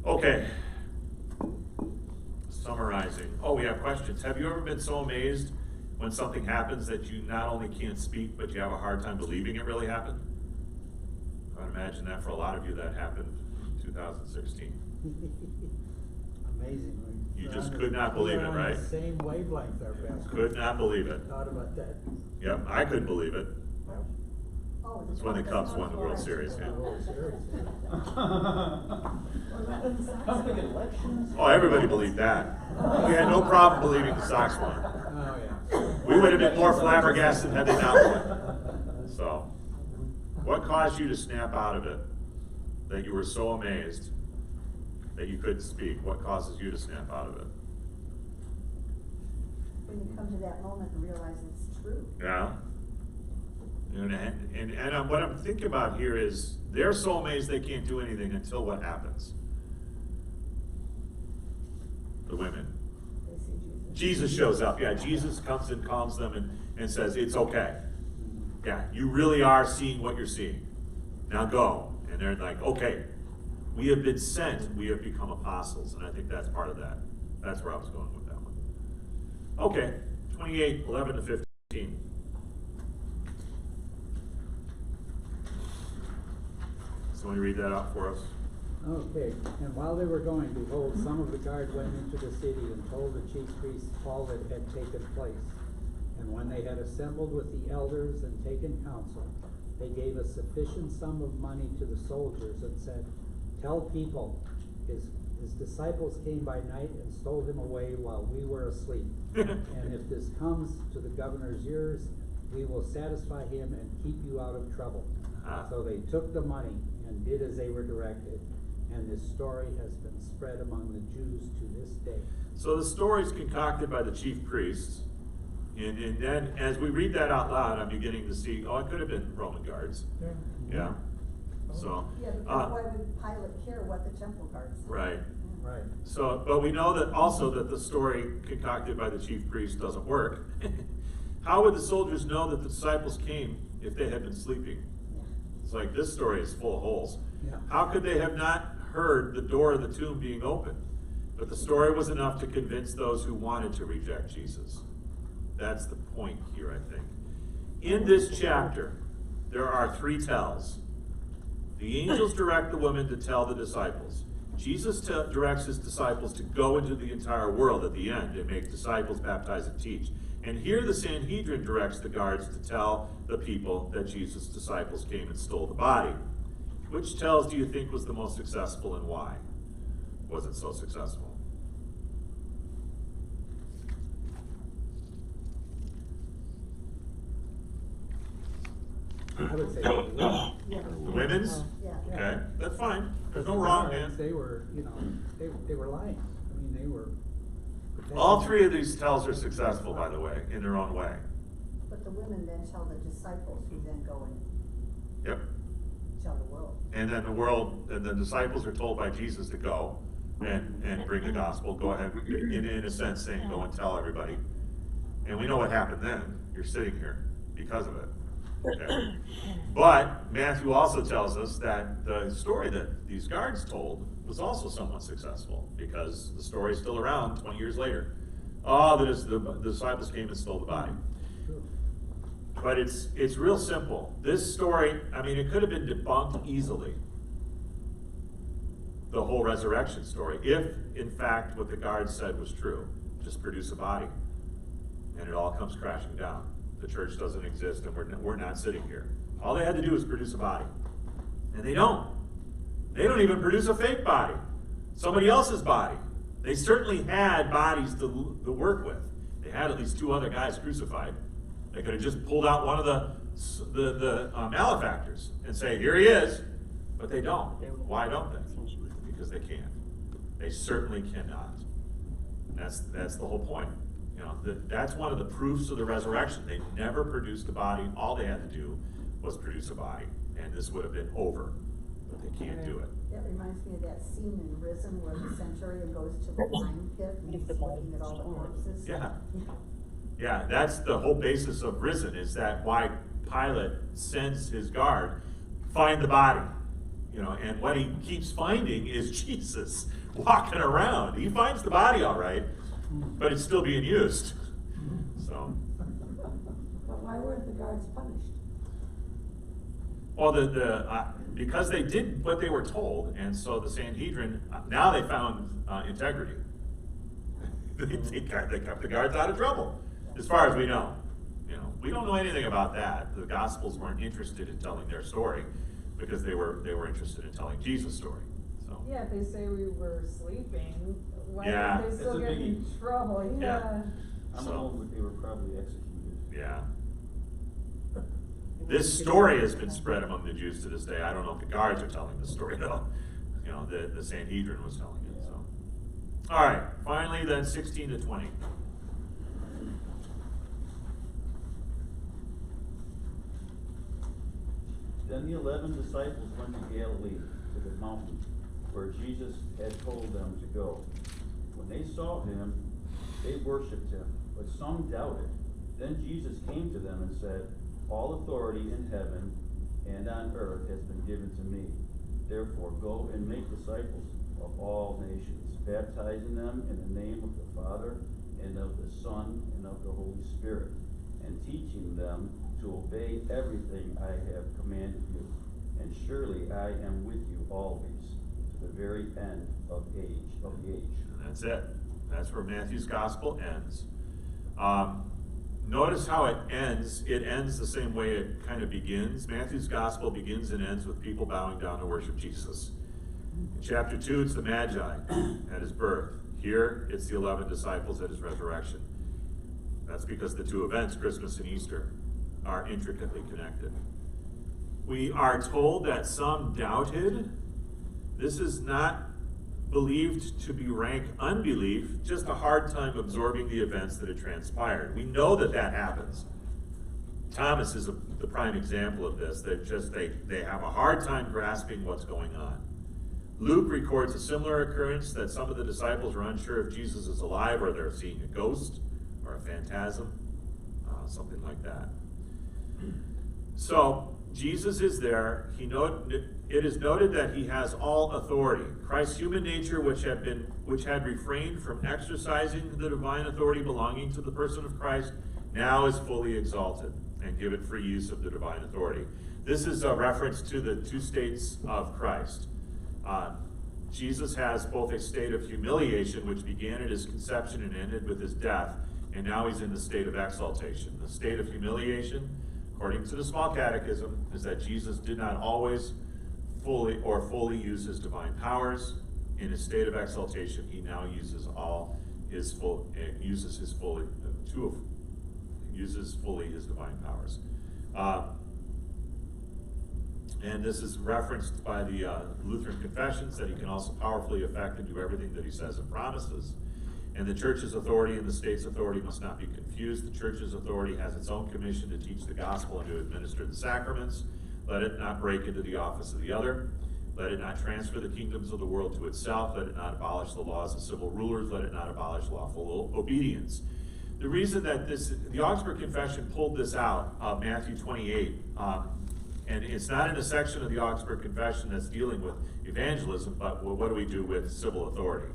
Okay. Summarizing. Oh, we have questions. Have you ever been so amazed when something happens that you not only can't speak, but you have a hard time believing it really happened? I would imagine that for a lot of you that happened in 2016. Amazing. You just could not believe it, right? The same wavelength there, Pastor. Could not believe it. Thought about that. Yep, I couldn't believe it. Oh, It's when the Cubs won the World Series. Yeah. Oh, everybody believed that. We had no problem believing the Sox won. Oh, yeah. We would have been more flabbergasted had they not won. So, what caused you to snap out of it? That you were so amazed that you couldn't speak? What causes you to snap out of it? When you come to that moment and realize it's true. Yeah. And what I'm thinking about here is they're so amazed they can't do anything until what happens? The women. They see Jesus. Jesus shows up. Yeah, Jesus comes and calms them and says, it's okay. Yeah, you really are seeing what you're seeing. Now go. And they're like, okay, we have been sent. We have become apostles. And I think that's part of that. That's where I was going with that one. Okay, 28, 11 to 15. Someone read that out for us. Okay, and while they were going, behold, some of the guard went into the city and told the chief priests all that had taken place. And when they had assembled with the elders and taken counsel, they gave a sufficient sum of money to the soldiers and said, tell people, his disciples came by night and stole him away while we were asleep. And if this comes to the governor's ears, we will satisfy him and keep you out of trouble. So they took the money and did as they were directed, and this story has been spread among the Jews to this day. So the story is concocted by the chief priests, and then as we read that out loud, I'm beginning to see, it could have been Roman guards. Yeah. So. Yeah, because why would Pilate care what the temple guards said? Right. Right. So, but we know that also that the story concocted by the chief priest doesn't work. How would the soldiers know that the disciples came if they had been sleeping? It's like this story is full of holes. Yeah. How could they have not heard the door of the tomb being open? But the story was enough to convince those who wanted to reject Jesus. That's the point here, I think. In this chapter, there are three tells. The angels direct the women to tell the disciples. Jesus directs his disciples to go into the entire world at the end and make disciples, baptize, and teach. And here the Sanhedrin directs the guards to tell the people that Jesus' disciples came and stole the body. Which tells do you think was the most successful, and why was it so successful? I would say the women. The women's? Yeah. Okay, that's fine. There's no wrong, man. They were, you know, they were lying. I mean, they were. All three of these tells are successful, by the way, in their own way. But the women then tell the disciples, who then go and Yep. tell the world. And then the disciples are told by Jesus to go and bring the gospel. Go ahead, in a sense, saying, go and tell everybody. And we know what happened then. You're sitting here because of it. Okay. But Matthew also tells us that the story that these guards told was also somewhat successful, because the story is still around 20 years later. Oh, the disciples came and stole the body. But it's real simple. This story, I mean, it could have been debunked easily, the whole resurrection story, if in fact what the guards said was true. Just produce a body, and it all comes crashing down. The church doesn't exist, and we're not sitting here. All they had to do was produce a body, and they don't. They don't even produce a fake body, somebody else's body. They certainly had bodies to work with. They had at least 2 other guys crucified. They could have just pulled out one of the malefactors and say, here he is, but they don't. Why don't they? Because they can't. They certainly cannot. That's the whole point. You know, that's one of the proofs of the resurrection. They never produced a body. All they had to do was produce a body, and this would have been over. But they can't do it. That reminds me of that scene in Risen where the centurion goes to the wine pit and he's looking at all the corpses. Yeah. Yeah, that's the whole basis of Risen, is that why Pilate sends his guard, find the body. You know, and what he keeps finding is Jesus walking around. He finds the body all right, but it's still being used. So. But why weren't the guards punished? Well, because they did what they were told, and so the Sanhedrin, now they found integrity. They kept the guards out of trouble, as far as we know. You know, we don't know anything about that. The Gospels weren't interested in telling their story, because they were interested in telling Jesus' story. So. Yeah, if they say we were sleeping, why Yeah. would they still It's a get in biggie. trouble? Yeah. I'm told that they were probably executed. Yeah. This story has been spread among the Jews to this day. I don't know if the guards are telling the story though. You know, the Sanhedrin was telling it. So, all right. Finally, then 16 to 20. Then the 11 disciples went to Galilee, to the mountain where Jesus had told them to go. When they saw him, they worshipped him, but some doubted. Then Jesus came to them and said, all authority in heaven and on earth has been given to me. Therefore, go and make disciples of all nations, baptizing them in the name of the Father and of the Son and of the Holy Spirit, and teaching them to obey everything I have commanded you. And surely I am with you always, to the very end of the age. And that's it. That's where Matthew's gospel ends. Notice how it ends. It ends the same way it kind of begins. Matthew's gospel begins and ends with people bowing down to worship Jesus. In chapter 2, it's the Magi at his birth. Here, it's the 11 disciples at his resurrection. That's because the 2 events, Christmas and Easter, are intricately connected. We are told that some doubted. This is not believed to be rank unbelief, just a hard time absorbing the events that had transpired. We know that happens. Thomas is the prime example of this, that they have a hard time grasping what's going on. Luke records a similar occurrence, that some of the disciples are unsure if Jesus is alive, or they're seeing a ghost or a phantasm, something like that. So Jesus is there. It is noted that he has all authority. Christ's human nature, which had refrained from exercising the divine authority belonging to the person of Christ, now is fully exalted. and give it free use of the divine authority. This is a reference to the two states of Christ. Jesus has both a state of humiliation, which began at his conception and ended with his death, and now he's in the state of exaltation. The state of humiliation, according to the Small Catechism, is that Jesus did not always fully use his divine powers. In his state of exaltation, he now uses fully his divine powers. And this is referenced by the Lutheran confessions, that he can also powerfully affect and do everything that he says and promises. And the church's authority and the state's authority must not be confused. The church's authority has its own commission to teach the gospel and to administer the sacraments. Let it not break into the office of the other. Let it not transfer the kingdoms of the world to itself. Let it not abolish the laws of civil rulers. Let it not abolish lawful obedience. The reason that the Augsburg Confession pulled this out of Matthew 28, and it's not in a section of the Augsburg Confession that's dealing with evangelism, but what do we do with civil authority?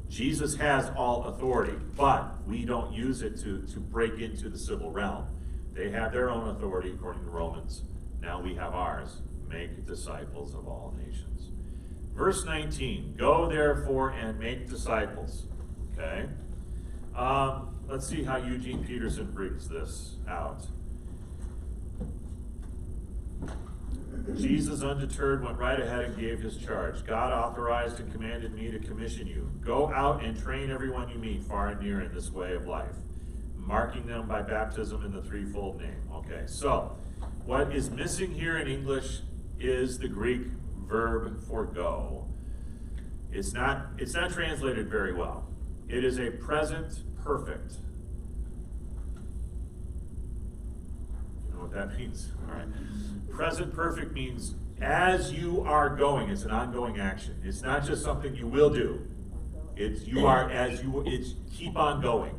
Jesus has all authority, but we don't use it to break into the civil realm. They have their own authority according to Romans. Now we have ours. Make disciples of all nations. Verse 19, go therefore and make disciples. Okay? Let's see how Eugene Peterson brings this out. Jesus, undeterred, went right ahead and gave his charge. God authorized and commanded me to commission you. Go out and train everyone you meet far and near in this way of life, marking them by baptism in the threefold name. Okay, so what is missing here in English is the Greek verb for go. It's not translated very well. It is a present perfect. You know what that means? All right. Present perfect means as you are going. It's an ongoing action. It's not just something you will do. It's keep on going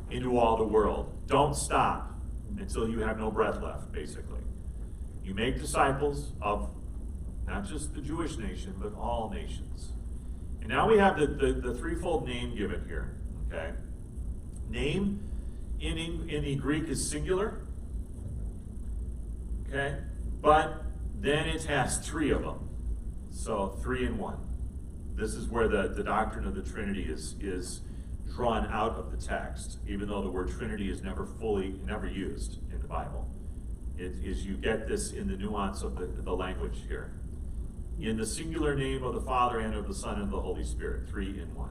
into all the world. Don't stop until you have no breath left, basically. You make disciples of not just the Jewish nation, but all nations. And now we have the threefold name given here. Okay? Name in the Greek is singular. Okay? But then it has three of them. So 3 in 1. This is where the doctrine of the Trinity is drawn out of the text, even though the word Trinity is never used in the Bible. It is, you get this in the nuance of the language here. In the singular name of the Father and of the Son and of the Holy Spirit, 3 in 1.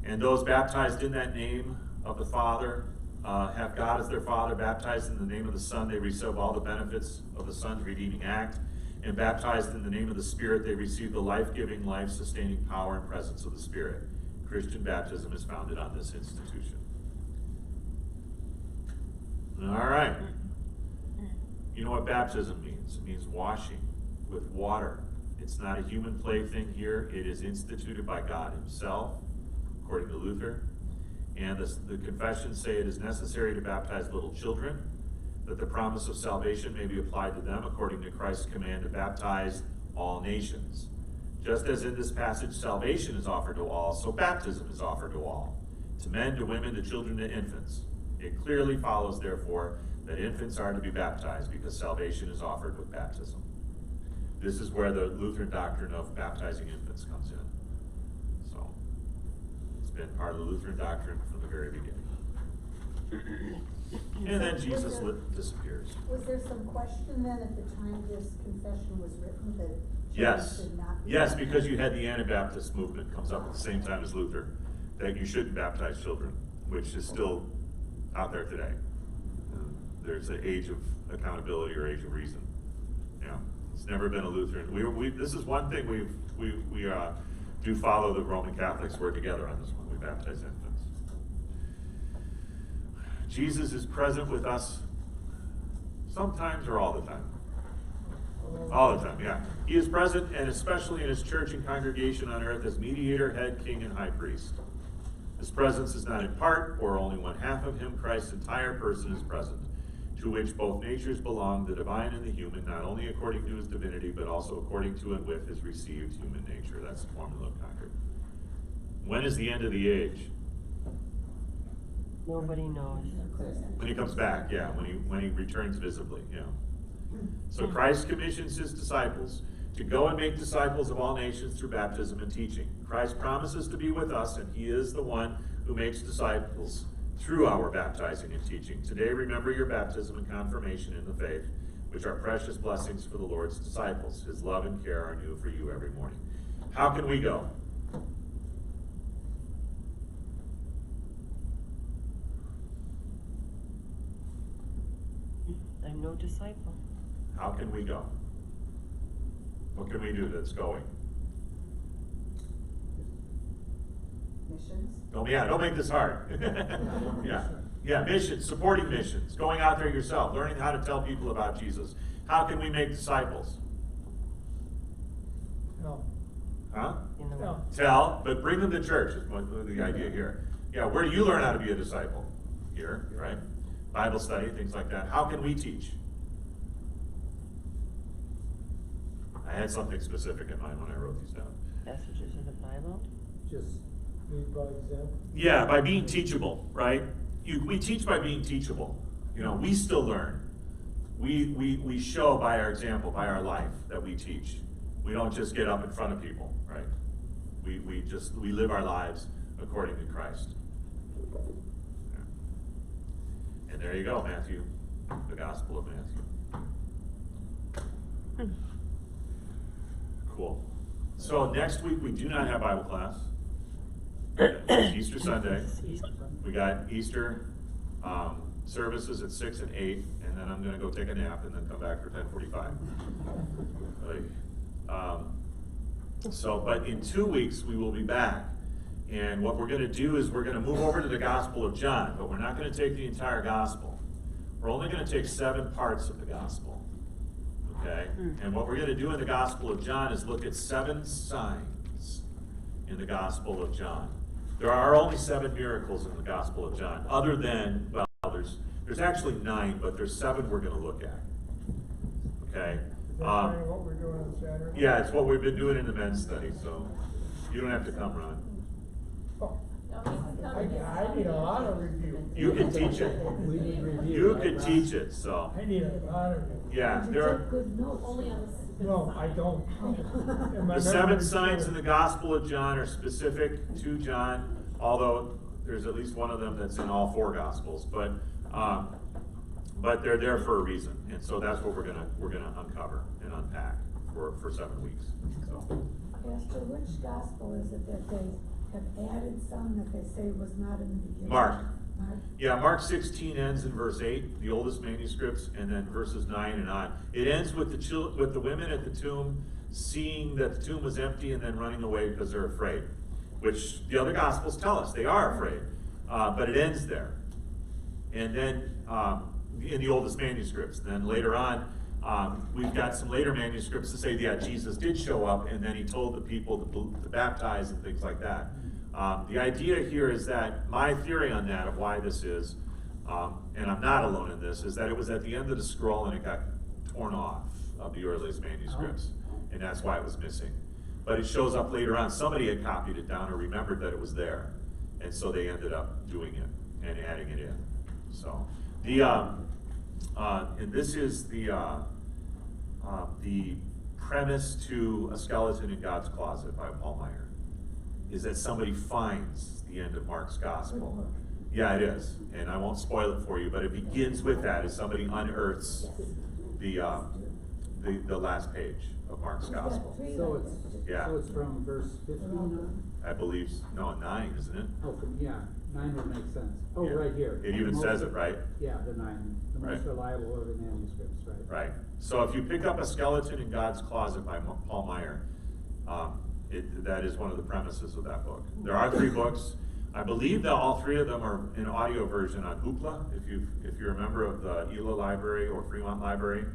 And those baptized in that name of the Father have God as their Father. Baptized in the name of the Son, they receive all the benefits of the Son's redeeming act. And baptized in the name of the Spirit, they receive the life-giving, life-sustaining power and presence of the Spirit. Christian baptism is founded on this institution. All right. You know what baptism means? It means washing with water. It's not a human plaything here. It is instituted by God himself, according to Luther. And the confessions say it is necessary to baptize little children, that the promise of salvation may be applied to them according to Christ's command to baptize all nations. Just as in this passage salvation is offered to all, so baptism is offered to all, to men, to women, to children, to infants. It clearly follows, therefore, that infants are to be baptized because salvation is offered with baptism. This is where the Lutheran doctrine of baptizing infants comes in. So, it's been part of the Lutheran doctrine from the very beginning. And then Jesus disappears. Was there some question then at the time this confession was written that Yes. should not be Yes, because you had the Anabaptist movement comes up at the same time as Luther, that you shouldn't baptize children, which is still out there today. There's an age of accountability or age of reason. Yeah, it's never been a Lutheran. This is one thing we do follow the Roman Catholics. We're together on this one. We baptize infants. Jesus is present with us sometimes or all the time. All the time, yeah. He is present, and especially in his church and congregation on earth as mediator, head, king, and high priest. His presence is not in part or only one half of him. Christ's entire person is present, to which both natures belong, the divine and the human, not only according to his divinity, but also according to and with his received human nature. That's the formula of Concord. When is the end of the age? Nobody knows. When he comes back, yeah, when he returns visibly, yeah. So Christ commissions his disciples to go and make disciples of all nations through baptism and teaching. Christ promises to be with us, and he is the one who makes disciples through our baptizing and teaching. Today, remember your baptism and confirmation in the faith, which are precious blessings for the Lord's disciples. His love and care are new for you every morning. How can we go? I'm no disciple. How can we go? What can we do that's going? Missions? Don't make this hard. Yeah, missions, supporting missions, going out there yourself, learning how to tell people about Jesus. How can we make disciples? No. Huh? No. Tell, but bring them to church is what the idea here. Yeah, where do you learn how to be a disciple? Here, right? Bible study, things like that. How can we teach? I had something specific in mind when I wrote these down. Passages of the Bible. Just lead by example. Yeah, by being teachable, right? We teach by being teachable. You know, we still learn. We show by our example, by our life, that we teach. We don't just get up in front of people, right? We live our lives according to Christ. Yeah. And there you go, Matthew, the Gospel of Matthew. Cool. So next week we do not have Bible class. It's Easter Sunday. We got Easter services at 6 and 8, and then I'm going to go take a nap and then come back for 10:45. But in 2 weeks we will be back, and what we're going to do is we're going to move over to the Gospel of John, but we're not going to take the entire Gospel. We're only going to take 7 parts of the Gospel. Okay? And what we're going to do in the Gospel of John is look at 7 signs in the Gospel of John. There are only 7 miracles in the Gospel of John, other than, well, there's actually 9, but there's 7 we're going to look at. Okay? Is that kind of what we're doing on Saturday? Yeah, it's what we've been doing in the men's study, so you don't have to come, Ron. Oh, I need a lot of review. You can teach it. We need review. You can teach it, so. I need a lot of review. Yeah, You there take are good notes. Only on the. No, I don't. And my the 7 memory's signs good. in the Gospel of John are specific to John, although there's at least one of them that's in all 4 Gospels, but they're there for a reason, and so that's what we're gonna uncover and unpack for 7 weeks. So. Pastor, which gospel is it that they have added some that they say was not in the beginning? Mark. Mark? Yeah, Mark 16 ends in verse 8, the oldest manuscripts, and then verses 9 and on. It ends with the women at the tomb seeing that the tomb was empty and then running away because they're afraid, which the other Gospels tell us they are afraid, but it ends there. And then in the oldest manuscripts, then later on, we've got some later manuscripts that say, yeah, Jesus did show up, and then he told the people to baptize and things like that. The idea here is that my theory on that of why this is, and I'm not alone in this, is that it was at the end of the scroll and it got torn off of the earliest manuscripts, and that's why it was missing. But it shows up later on. Somebody had copied it down or remembered that it was there, and so they ended up doing it and adding it in. So and this is the premise to A Skeleton in God's Closet by Paul Meyer, is that somebody finds the end of Mark's Gospel. Yeah, it is, and I won't spoil it for you, but it begins with that, as somebody unearths the last page of Mark's Gospel. So it's from verse 15 on? I believe, no, 9, isn't it? Oh, yeah, 9 would make sense. Oh, Yeah. right here. It even says it, right? Yeah, the 9, the most Right. reliable of the manuscripts, right? Right. So if you pick up A Skeleton in God's Closet by Paul Meyer, that is one of the premises of that book. There are 3 books. I believe that all 3 of them are in audio version on Hoopla. If you're a member of the ELA Library or Fremont Library,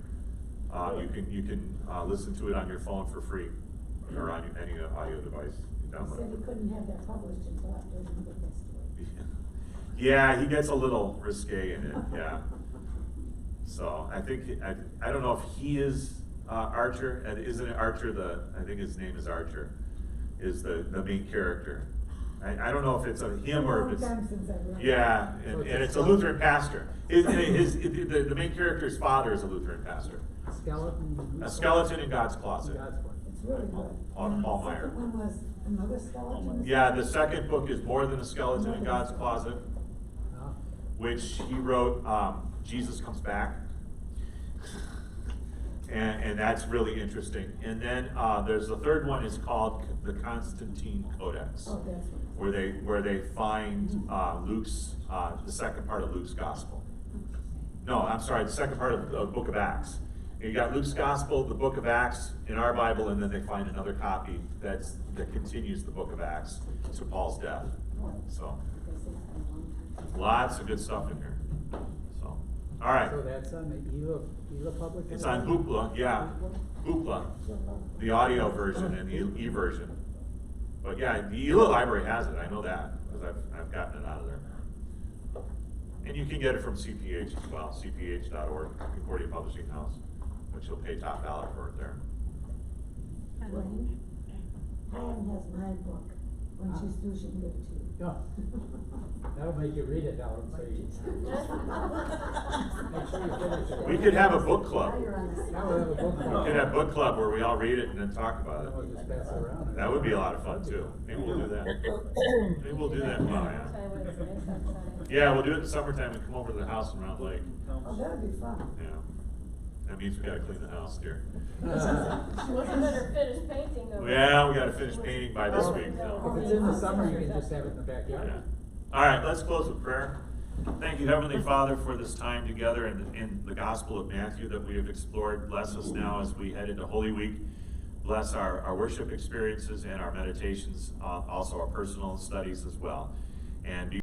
you can listen to it on your phone for free or on any audio device. You He download said it. he couldn't have that published until after the book gets to it. Yeah, he gets a little risque in it, yeah. So I think, I don't know if he is Archer, and isn't it Archer, I think his name is Archer, is the main character. I don't know if it's a him or if it's. It's a long time since I read it. Yeah, and it's a Lutheran pastor. The main character's father is a Lutheran pastor. Skeleton. A skeleton in God's closet. God's Closet. It's really good. Paul And Meyer. the second one was another skeleton. Yeah, the second book is More Than a Skeleton in God's Closet, Ah. which he wrote, Jesus Comes Back. And that's really interesting. And then there's the third one is called the Constantine Codex, Oh, that's one. where they find Luke's the second part of Luke's gospel. No, I'm sorry, the second part of the book of Acts. You got Luke's gospel, the book of Acts in our Bible, and then they find another copy that continues the book of Acts to Paul's death. So lots of good stuff in here. So, all right. So that's on the Ela Public? It's on Hoopla, yeah, Hoopla, the audio version and the e-version. But yeah, the Ela library has it, I know that, because I've gotten it out of there. And you can get it from CPH as well, cph.org, Concordia Publishing House, which you'll pay top dollar for it there. Wayne, Helen has my book. When she's through, she can give it to you. Yeah. That'll make you read it now and say. Make sure you finish it. We could have a book club. Now you're on the. Now we'll have a book We club. could have book club where we all read it and then talk about Then we'll it. just pass it around. That would be a lot of fun too. Maybe we'll do that. Maybe we'll do that, wow, yeah. Time when it's nice outside. Yeah, we'll do it in the summertime and come over to the house in Round Lake. Oh, that'd be fun. Yeah. That means we gotta clean the house, dear. She better finish painting though. Yeah, we gotta finish painting by this week, If so. it's in the summer, you can just have it in the backyard. Yeah. All right, let's close with prayer. Thank you, Heavenly Father, for this time together in the Gospel of Matthew that we have explored. Bless us now as we head into Holy Week. Bless our worship experiences and our meditations, also our personal studies as well. And be